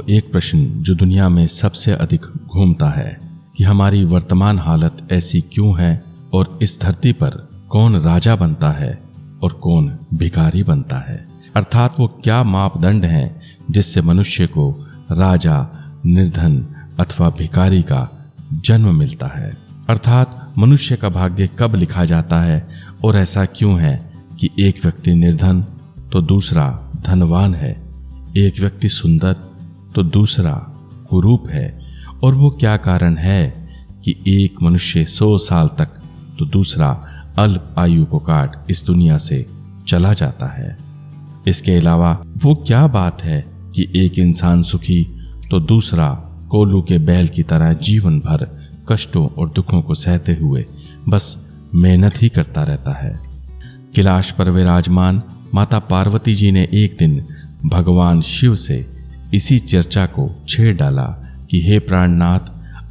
एक प्रश्न जो दुनिया में सबसे अधिक घूमता है कि हमारी वर्तमान हालत ऐसी क्यों है और इस धरती पर कौन राजा बनता है और कौन भिखारी बनता है। अर्थात वो क्या मापदंड हैं जिससे मनुष्य को राजा, निर्धन अथवा भिखारी का जन्म मिलता है। अर्थात मनुष्य का भाग्य कब लिखा जाता है और ऐसा क्यों है कि एक व्यक्ति निर्धन तो दूसरा धनवान है, एक व्यक्ति सुंदर तो दूसरा कुरूप है, और वो क्या कारण है कि एक मनुष्य 100 साल तक तो दूसरा अल्प आयु को काट इस दुनिया से चला जाता है। इसके अलावा वो क्या बात है कि एक इंसान सुखी तो दूसरा कोल्हू के बैल की तरह जीवन भर कष्टों और दुखों को सहते हुए बस मेहनत ही करता रहता है। कैलाश पर विराजमान माता पार्वती जी ने एक दिन भगवान शिव से इसी चर्चा को छेड़ डाला कि हे प्राणनाथ,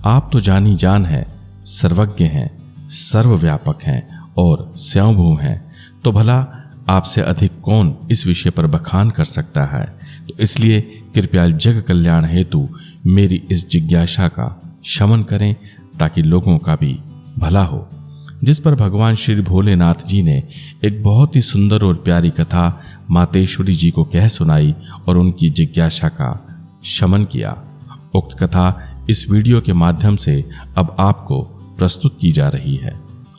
आप तो जानी जान हैं, सर्वज्ञ हैं, सर्वव्यापक हैं और स्वयंभू हैं, तो भला आपसे अधिक कौन इस विषय पर बखान कर सकता है। तो इसलिए कृपया जग कल्याण हेतु मेरी इस जिज्ञासा का शमन करें ताकि लोगों का भी भला हो। जिस पर भगवान श्री भोलेनाथ जी ने एक बहुत ही सुंदर और प्यारी कथा मातेश्वरी जी को कह सुनाई और उनकी जिज्ञासा का शमन किया। उक्त कथा इस वीडियो के माध्यम से अब आपको प्रस्तुत की जा रही है।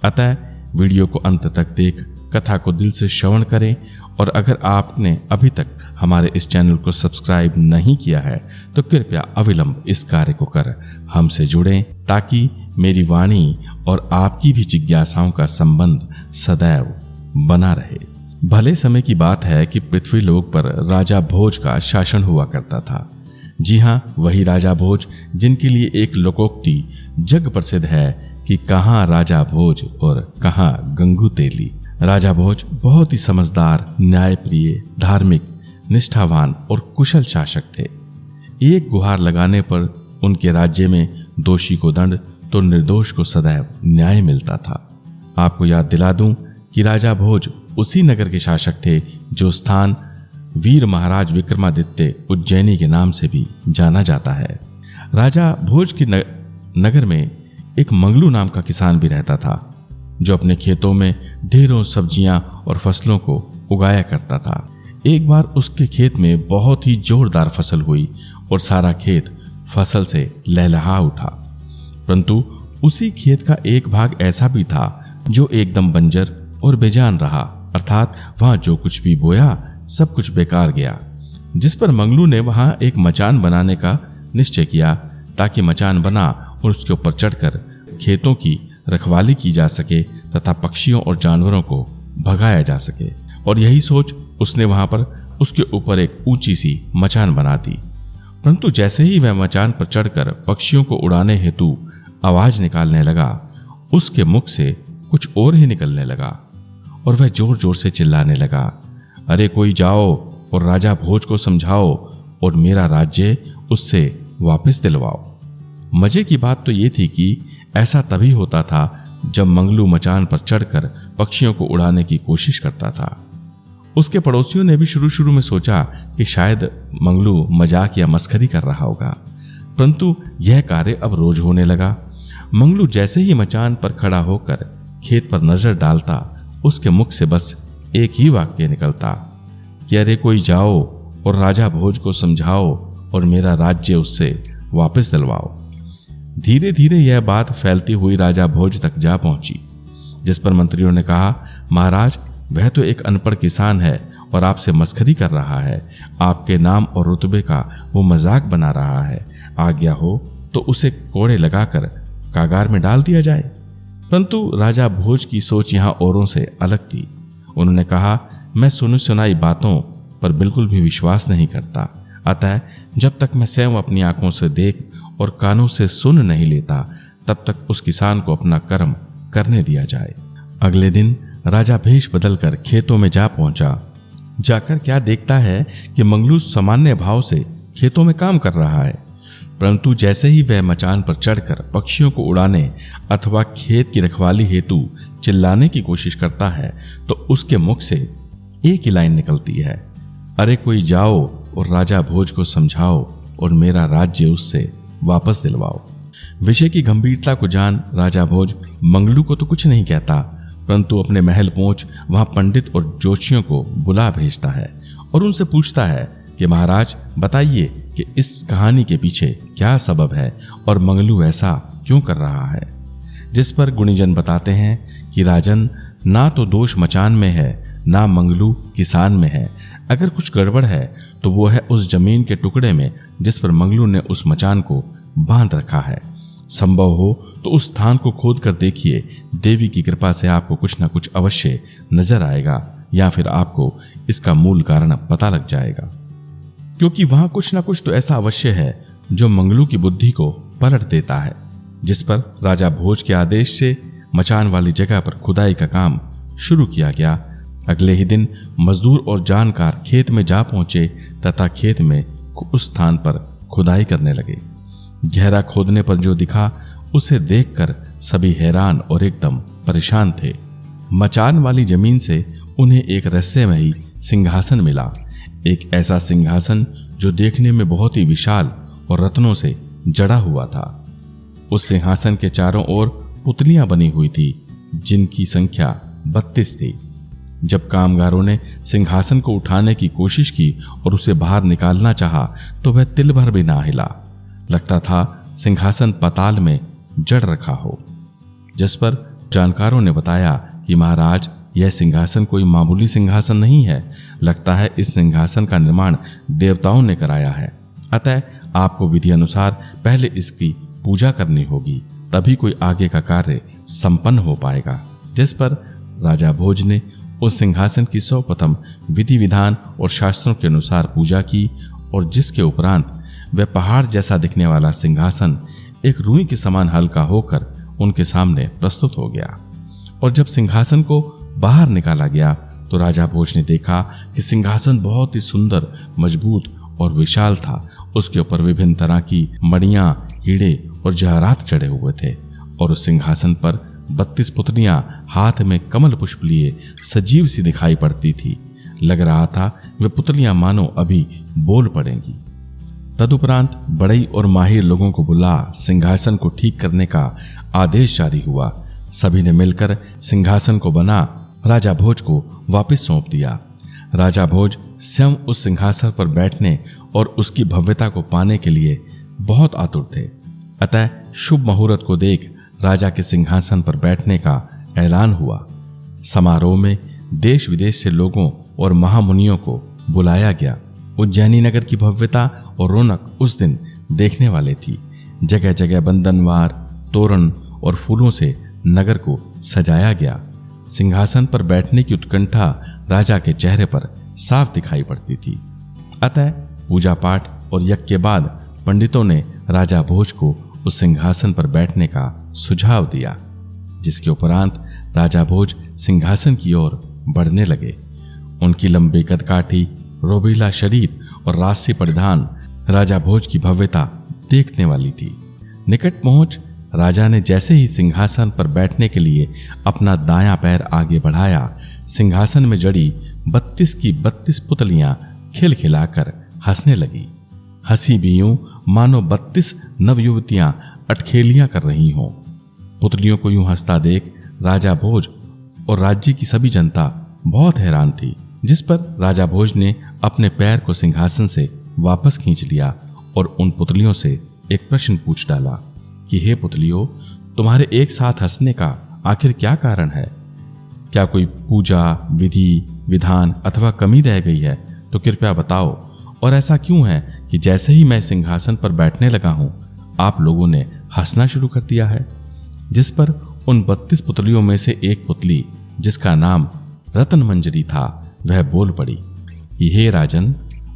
अतः वीडियो को अंत तक देख कथा को दिल से श्रवण करें, और अगर आपने अभी तक हमारे इस चैनल को सब्सक्राइब नहीं किया है तो कृपया अविलंब इस कार्य को कर हमसे जुड़ें ताकि मेरी वाणी और आपकी भी जिज्ञासाओं का संबंध सदैव बना रहे। भले समय की बात है कि पृथ्वी लोक पर राजा भोज का शासन हुआ करता था। जी हाँ, वही राजा भोज जिनके लिए एक लोकोक्ति जग प्रसिद्ध है कि कहाँ राजा भोज और कहाँ गंगू तेली। राजा भोज बहुत ही समझदार, न्यायप्रिय, धार्मिक, निष्ठावान और कुशल शासक थे। एक गुहार लगाने पर उनके राज्य में दोषी को दंड तो निर्दोष को सदैव न्याय मिलता था। आपको याद दिला दूं कि राजा भोज उसी नगर के शासक थे जो स्थान वीर महाराज विक्रमादित्य उज्जैनी के नाम से भी जाना जाता है। राजा भोज के नगर में एक मंगलू नाम का किसान भी रहता था जो अपने खेतों में ढेरों सब्जियां और फसलों को उगाया करता था। एक बार उसके खेत में बहुत ही जोरदार फसल हुई और सारा खेत फसल से लहलहा उठा, परंतु उसी खेत का एक भाग ऐसा भी था जो एकदम बंजर और बेजान रहा, अर्थात वहां जो कुछ भी बोया सब कुछ बेकार गया। जिस पर मंगलू ने वहां एक मचान बनाने का निश्चय किया ताकि मचान बना और उसके ऊपर चढ़कर खेतों की रखवाली की जा सके तथा पक्षियों और जानवरों को भगाया जा सके। और यही सोच उसने वहां पर उसके ऊपर एक ऊंची सी मचान बना दी। परंतु जैसे ही वह मचान पर चढ़कर पक्षियों को उड़ाने हेतु आवाज निकालने लगा, उसके मुख से कुछ और ही निकलने लगा और वह जोर जोर से चिल्लाने लगा, अरे कोई जाओ और राजा भोज को समझाओ और मेरा राज्य उससे वापस दिलवाओ। मजे की बात तो ये थी कि ऐसा तभी होता था जब मंगलू मचान पर चढ़कर पक्षियों को उड़ाने की कोशिश करता था। उसके पड़ोसियों ने भी शुरू में सोचा कि शायद मंगलू मजाक या मस्खरी कर रहा होगा, परंतु यह कार्य अब रोज होने लगा। मंगलू जैसे ही मचान पर खड़ा होकर खेत पर नजर डालता, उसके मुख से बस एक ही वाक्य निकलता कि अरे कोई जाओ और राजा भोज को समझाओ और मेरा राज्य उससे वापस दिलवाओ। धीरे धीरे यह बात फैलती हुई राजा भोज तक जा पहुंची, जिस पर मंत्रियों ने कहा, महाराज वह तो एक अनपढ़ किसान है और आपसे मस्खरी कर रहा है, आपके नाम और रुतबे का वो मजाक बना रहा है, आज्ञा हो तो उसे कोड़े लगाकर कागार में डाल दिया जाए। परंतु राजा भोज की सोच यहाँ औरों से अलग थी। उन्होंने कहा, मैं सुनी सुनाई बातों पर बिल्कुल भी विश्वास नहीं करता, अतः जब तक मैं स्वयं अपनी आंखों से देख और कानों से सुन नहीं लेता तब तक उस किसान को अपना कर्म करने दिया जाए। अगले दिन राजा भेष बदलकर खेतों में जा पहुंचा। जाकर क्या देखता है कि मंगलू सामान्य भाव से खेतों में काम कर रहा है, परंतु जैसे ही वह मचान पर चढ़कर पक्षियों को उड़ाने अथवा खेत की रखवाली हेतु चिल्लाने की कोशिश करता है तो उसके मुख से एक ही लाइन निकलती है, अरे कोई जाओ और राजा भोज को समझाओ और मेरा राज्य उससे वापस दिलवाओ। विषय की गंभीरता को जान राजा भोज मंगलू को तो कुछ नहीं कहता, परंतु अपने महल पहुंच वहां पंडित और जोशियों को बुला भेजता है और उनसे पूछता है कि महाराज बताइए कि इस कहानी के पीछे क्या सबब है और मंगलू ऐसा क्यों कर रहा है। जिस पर गुणीजन बताते हैं कि राजन, ना तो दोष मचान में है ना मंगलू किसान में है। अगर कुछ गड़बड़ है तो वो है उस जमीन के टुकड़े में जिस पर मंगलू ने उस मचान को बांध रखा है। संभव हो तो उस स्थान को खोद कर देखिए, देवी की कृपा से आपको कुछ ना कुछ अवश्य नजर आएगा, या फिर आपको इसका मूल कारण पता लग जाएगा, क्योंकि वहां कुछ ना कुछ तो ऐसा अवश्य है जो मंगलू की बुद्धि को पलट देता है। जिस पर राजा भोज के आदेश से मचान वाली जगह पर खुदाई का काम शुरू किया गया। अगले ही दिन मजदूर और जानकार खेत में जा पहुंचे तथा खेत में उस स्थान पर खुदाई करने लगे। गहरा खोदने पर जो दिखा उसे देखकर सभी हैरान और एकदम परेशान थे। मचान वाली जमीन से उन्हें एक रहस्यमयी सिंहासन मिला, एक ऐसा सिंहासन जो देखने में बहुत ही विशाल और रत्नों से जड़ा हुआ था। उस सिंहासन के चारों ओर पुतलियां बनी हुई थी, जिनकी संख्या 32 थी। जब कामगारों ने सिंहासन को उठाने की कोशिश की और उसे बाहर निकालना चाहा तो वह तिल भर भी ना हिला। लगता था सिंहासन पाताल में जड़ रखा हो। जिस पर जानकारों ने बताया कि महाराज, यह सिंहासन कोई मामूली सिंहासन नहीं है। लगता है इस सिंहासन का निर्माण देवताओं ने कराया है। अतः आपको विधि अनुसार पहले इसकी पूजा करनी होगी, तभी कोई आगे का कार्य संपन्न हो पाएगा। जिस पर राजा भोज ने उस सिंहासन की सर्वप्रथम विधि विधान और शास्त्रों के अनुसार पूजा की, और जिसके उपरांत वह पहाड़ जैसा दिखने वाला सिंहासन एक रुई के समान हल्का होकर उनके सामने प्रस्तुत हो गया। और जब सिंहासन को बाहर निकाला गया तो राजा भोज ने देखा कि सिंहासन बहुत ही सुंदर, मजबूत और विशाल था। उसके ऊपर विभिन्न तरह की मणियां, हीरे और जवाहरात चढ़े हुए थे, और उस सिंहासन पर 32 पुतलियां हाथ में कमल पुष्प लिए सजीव सी दिखाई पड़ती थी। लग रहा था वे पुतलियां मानो अभी बोल पड़ेंगी। तदुपरांत बड़ई और माहिर लोगों को बुला सिंहासन को ठीक करने का आदेश जारी हुआ। सभी ने मिलकर सिंहासन को बना राजा भोज को वापस सौंप दिया। राजा भोज स्वयं उस सिंहासन पर बैठने और उसकी भव्यता को पाने के लिए बहुत आतुर थे। अतः शुभ मुहूर्त को देख राजा के सिंहासन पर बैठने का ऐलान हुआ। समारोह में देश विदेश से लोगों और महामुनियों को बुलाया गया। उज्जैनी नगर की भव्यता और रौनक उस दिन देखने वाले थी। जगह जगह बंधनवार, तोरण और फूलों से नगर को सजाया गया। सिंहासन पर बैठने की उत्कंठा राजा के चेहरे पर साफ दिखाई पड़ती थी। अतः पूजा पाठ और यज्ञ के बाद पंडितों ने राजा भोज को उस सिंहासन पर बैठने का सुझाव दिया, जिसके उपरांत राजा भोज सिंहासन की ओर बढ़ने लगे। उनकी लंबी कदकाठी, रोबीला शरीर और राजसी परिधान राजा भोज की भव्यता देखने वाली थी। निकट पहुंच राजा ने जैसे ही सिंहासन पर बैठने के लिए अपना दायां पैर आगे बढ़ाया, सिंहासन में जड़ी 32 की 32 पुतलियां खिलखिलाकर हंसने लगी। हंसी भी यूं मानो 32 नवयुवतियां अटखेलियां कर रही हों। पुतलियों को यूं हंसता देख राजा भोज और राज्य की सभी जनता बहुत हैरान थी। जिस पर राजा भोज ने अपने पैर को सिंहासन से वापस खींच लिया और उन पुतलियों से एक प्रश्न पूछ डाला कि हे पुतलियों, तुम्हारे एक साथ हंसने का आखिर क्या कारण है? क्या कोई पूजा, विधि, विधान अथवा कमी रह गई है तो कृपया बताओ। और ऐसा क्यों है कि जैसे ही मैं सिंहासन पर बैठने लगा हूं, आप लोगों ने हंसना शुरू कर दिया है? जिस पर उन 32 पुतलियों में से एक पुतली, जिसका नाम रतन मंजरी था, वह बोल पड़ी, हे राजन,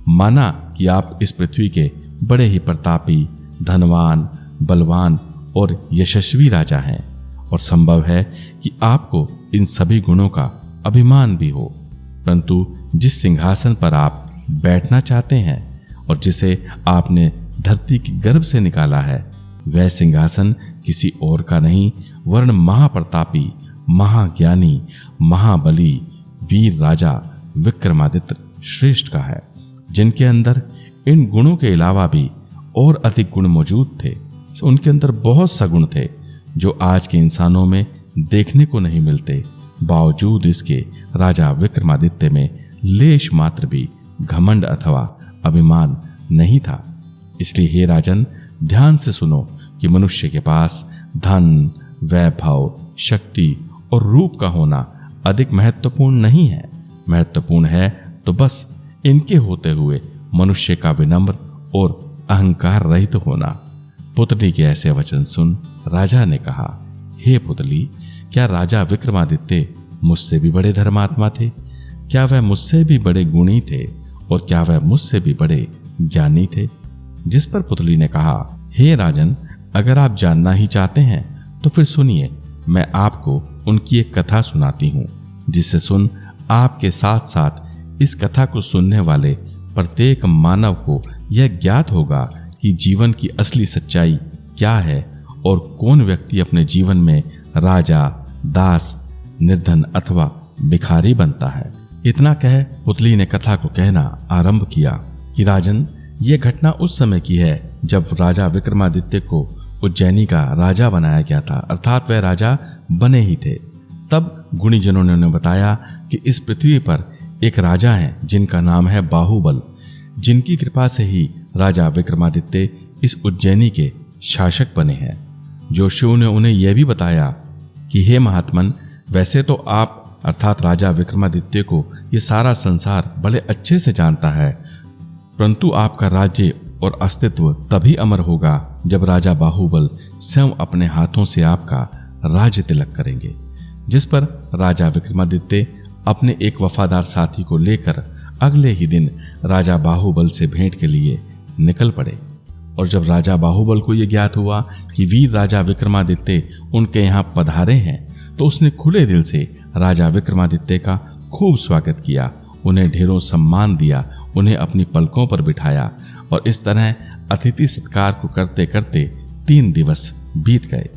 माना कि आप इस पृथ्वी के बड़े ही प्रतापी, धनवान, बलवान और यशस्वी राजा हैं, और संभव है कि आपको इन सभी गुणों का अभिमान भी हो, परंतु जिस सिंहासन पर आप बैठना चाहते हैं और जिसे आपने धरती की गर्भ से निकाला है, वह सिंहासन किसी और का नहीं वर्ण महाप्रतापी, महाज्ञानी, महाबली वीर राजा विक्रमादित्य श्रेष्ठ का है, जिनके अंदर इन गुणों के अलावा भी और अधिक गुण मौजूद थे। उनके अंदर बहुत सगुण थे जो आज के इंसानों में देखने को नहीं मिलते। बावजूद इसके राजा विक्रमादित्य में लेश मात्र भी घमंड अथवा अभिमान नहीं था। इसलिए हे राजन, ध्यान से सुनो कि मनुष्य के पास धन, वैभव, शक्ति और रूप का होना अधिक महत्वपूर्ण नहीं है। महत्वपूर्ण है तो बस इनके होते हुए मनुष्य का विनम्र और अहंकार रहित होना। पुतली के ऐसे वचन सुन राजा ने कहा, हे पुतली, क्या राजा विक्रमादित्य मुझसे भी बड़े धर्मात्मा थे? क्या वह मुझसे भी बड़े गुणी थे? और क्या वह मुझसे भी बड़े ज्ञानी थे? जिस पर पुतली ने कहा, हे राजन, अगर आप जानना ही चाहते हैं तो फिर सुनिए, मैं आपको उनकी एक कथा सुनाती हूँ, जिसे सुन आपके साथ साथ इस कथा को सुनने वाले प्रत्येक मानव को यह ज्ञात होगा कि जीवन की असली सच्चाई क्या है और कौन व्यक्ति अपने जीवन में राजा, दास, निर्धन अथवा भिखारी बनता है। इतना कह पुतली ने कथा को कहना आरंभ किया कि राजन, ये घटना उस समय की है जब राजा विक्रमादित्य को उज्जैनी का राजा बनाया गया था, अर्थात वह राजा बने ही थे। तब गुणीजनों ने उन्हें बताया कि इस पृथ्वी पर एक राजा है जिनका नाम है बाहुबल, जिनकी कृपा से ही राजा विक्रमादित्य इस उज्जैनी के शासक बने हैं। जोशियों ने उन्हें यह भी बताया कि हे महात्मन, वैसे तो आप अर्थात राजा विक्रमादित्य को ये सारा संसार बड़े अच्छे से जानता है, परंतु आपका राज्य और अस्तित्व तभी अमर होगा जब राजा बाहुबल स्वयं अपने हाथों से आपका राज्य तिलक करेंगे। जिस पर राजा विक्रमादित्य अपने एक वफादार साथी को लेकर अगले ही दिन राजा बाहुबल से भेंट के लिए निकल पड़े। और जब राजा बाहुबल को यह ज्ञात हुआ कि वीर राजा विक्रमादित्य उनके यहाँ पधारे हैं, तो उसने खुले दिल से राजा विक्रमादित्य का खूब स्वागत किया, उन्हें ढेरों सम्मान दिया, उन्हें अपनी पलकों पर बिठाया और इस तरह अतिथि सत्कार को करते करते 3 दिवस बीत गए।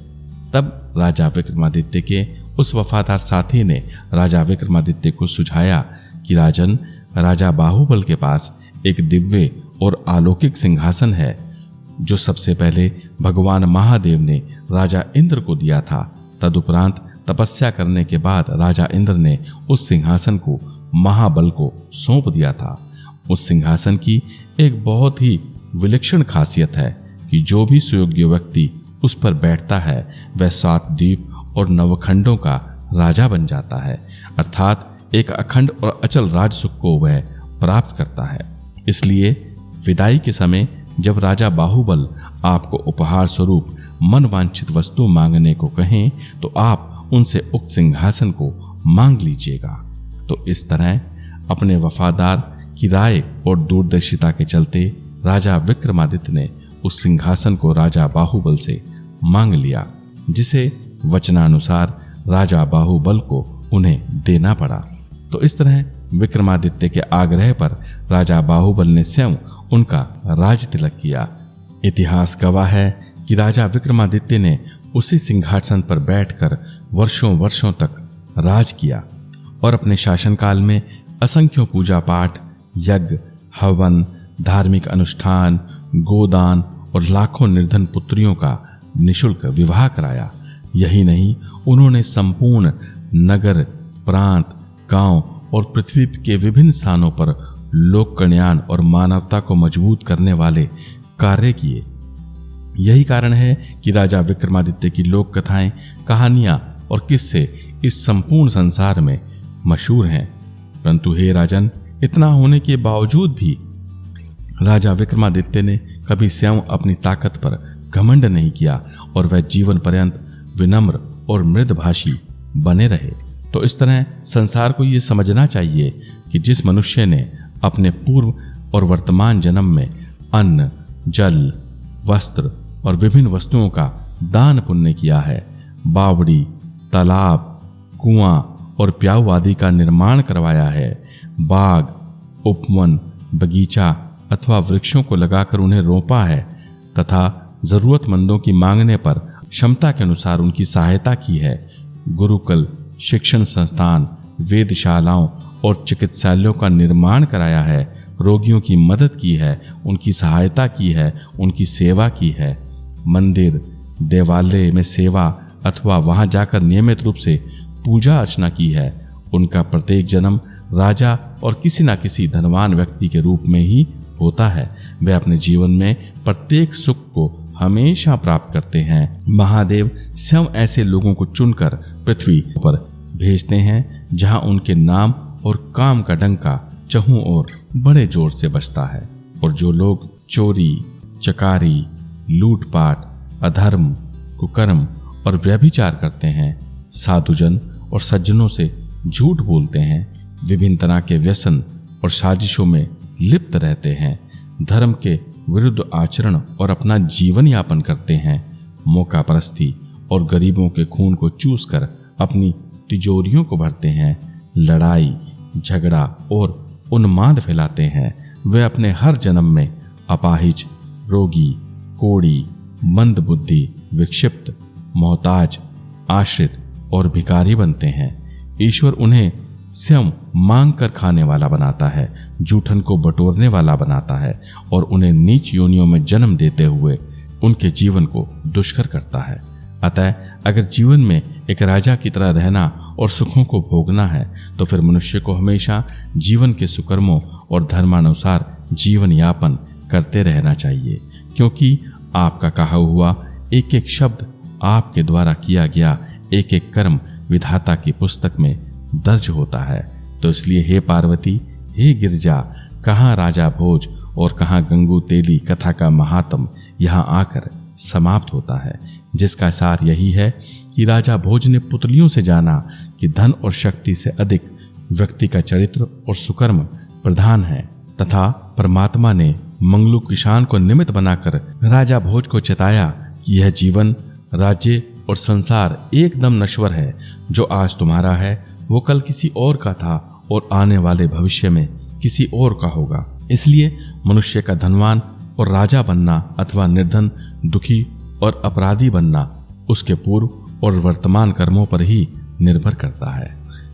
तब राजा विक्रमादित्य के उस वफादार साथी ने राजा विक्रमादित्य को सुझाया कि राजन, राजा बाहुबल के पास एक दिव्य और अलौकिक सिंहासन है जो सबसे पहले भगवान महादेव ने राजा इंद्र को दिया था। तदुपरांत तपस्या करने के बाद राजा इंद्र ने उस सिंहासन को महाबल को सौंप दिया था। उस सिंहासन की एक बहुत ही विलक्षण खासियत है कि जो भी सुयोग्य व्यक्ति उस पर बैठता है वह 7 द्वीप और नवखंडों का राजा बन जाता है, अर्थात एक अखंड और अचल राज सुख को वह प्राप्त करता है। इसलिए विदाई के समय जब राजा बाहुबल आपको उपहार स्वरूप मनवांछित वस्तु मांगने को कहें तो आप उनसे उक्त सिंहासन को मांग लीजिएगा। तो इस तरह अपने वफादार की राय और दूरदर्शिता के चलते राजा विक्रमादित्य ने उस सिंहासन को राजा बाहुबल से मांग लिया, जिसे वचनानुसार राजा बाहुबल को उन्हें देना पड़ा। तो इस तरह विक्रमादित्य के आग्रह पर राजा बाहुबल ने स्वयं उनका राज तिलक किया। इतिहास गवाह है कि राजा विक्रमादित्य ने उसी सिंहासन पर बैठकर वर्षों वर्षों तक राज किया और अपने शासनकाल में असंख्यों पूजा पाठ, यज्ञ, हवन, धार्मिक अनुष्ठान, गोदान और लाखों निर्धन पुत्रियों का निशुल्क विवाह कराया। यही नहीं, उन्होंने संपूर्ण नगर, प्रांत, गांव और पृथ्वी के विभिन्न स्थानों पर लोक कल्याण और मानवता को मजबूत करने वाले कार्य किए। यही कारण है कि राजा विक्रमादित्य की लोक कथाएं, कहानियां और किस्से इस संपूर्ण संसार में मशहूर हैं। परंतु हे राजन, इतना होने के बावजूद भी राजा विक्रमादित्य ने कभी स्वयं अपनी ताकत पर घमंड नहीं किया और वह जीवन पर्यंत विनम्र और मृदभाषी बने रहे। तो इस तरह संसार को ये समझना चाहिए कि जिस मनुष्य ने अपने पूर्व और वर्तमान जन्म में अन्न, जल, वस्त्र और विभिन्न वस्तुओं का दान पुण्य किया है, बावड़ी, तालाब, कुआं और प्याऊ आदि का निर्माण करवाया है, बाग, उपवन, बगीचा अथवा वृक्षों को लगाकर उन्हें रोपा है तथा जरूरतमंदों की मांगने पर क्षमता के अनुसार उनकी सहायता की है, गुरुकुल, शिक्षण संस्थान, वेदशालाओं और चिकित्सालयों का निर्माण कराया है, रोगियों की मदद की है, उनकी सहायता की है, उनकी सेवा की है। मंदिर देवालय में सेवा अथवा वहां जाकर नियमित रूप से पूजा अर्चना की है। उनका प्रत्येक जन्म राजा और किसी न किसी धनवान व्यक्ति के रूप में ही होता है। वे अपने जीवन में प्रत्येक सुख को हमेशा प्राप्त करते हैं। महादेव स्वयं ऐसे लोगों को चुनकर पृथ्वी पर भेजते हैं जहां उनके नाम और काम का डंका चहुं ओर बड़े जोर से बजता है। और जो लोग चोरी, चकारी, लूटपाट, अधर्म, कुकर्म और व्यभिचार करते हैं, साधुजन और सज्जनों से झूठ बोलते हैं, विभिन्न तरह के व्यसन और साजिशों में लिप्त रहते हैं, धर्म के विरुद्ध आचरण और अपना जीवन यापन करते हैं, मौका परस्ती और गरीबों के खून को चूस कर अपनी तिजोरियों को भरते हैं, लड़ाई झगड़ा और उन्माद फैलाते हैं, वे अपने हर जन्म में अपाहिज, रोगी, कोढ़ी, मंद बुद्धि, विक्षिप्त, मोहताज, आश्रित और भिखारी बनते हैं। ईश्वर उन्हें स्वयं मांग कर खाने वाला बनाता है, जूठन को बटोरने वाला बनाता है और उन्हें नीच योनियों में जन्म देते हुए उनके जीवन को दुष्कर करता है। अतः अगर जीवन में एक राजा की तरह रहना और सुखों को भोगना है तो फिर मनुष्य को हमेशा जीवन के सुकर्मों और धर्मानुसार जीवन यापन करते रहना चाहिए, क्योंकि आपका कहा हुआ एक एक शब्द, आपके द्वारा किया गया एक एक कर्म विधाता की पुस्तक में दर्ज होता है। तो इसलिए हे पार्वती, हे गिरजा, कहाँ राजा भोज और कहाँ गंगू तेली कथा का महात्म यहाँ आकर समाप्त होता है, जिसका सार यही है कि राजा भोज ने पुतलियों से जाना कि धन और शक्ति से अधिक व्यक्ति का चरित्र और सुकर्म प्रधान है, तथा परमात्मा ने मंगलू किसान को निमित्त बनाकर राजा भोज को चेताया कि यह जीवन, राज्य और संसार एकदम नश्वर है। जो आज तुम्हारा है वो कल किसी और का था और आने वाले भविष्य में किसी और का होगा। इसलिए मनुष्य का धनवान और राजा बनना अथवा निर्धन, दुखी और अपराधी बनना उसके पूर्व और वर्तमान कर्मों पर ही निर्भर करता है।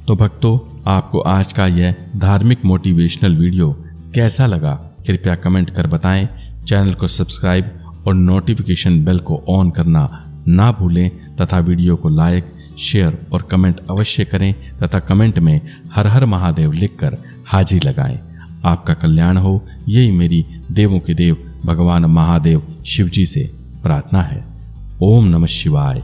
तो भक्तों, आपको आज का यह धार्मिक मोटिवेशनल वीडियो कैसा लगा कृपया कमेंट कर बताएं। चैनल को सब्सक्राइब और नोटिफिकेशन बेल को ऑन करना ना भूलें तथा वीडियो को लाइक, शेयर और कमेंट अवश्य करें तथा कमेंट में हर हर महादेव लिखकर हाजिरी लगाएं। आपका कल्याण हो, यही मेरी देवों के देव भगवान महादेव शिवजी से प्रार्थना है। ओम नमः शिवाय।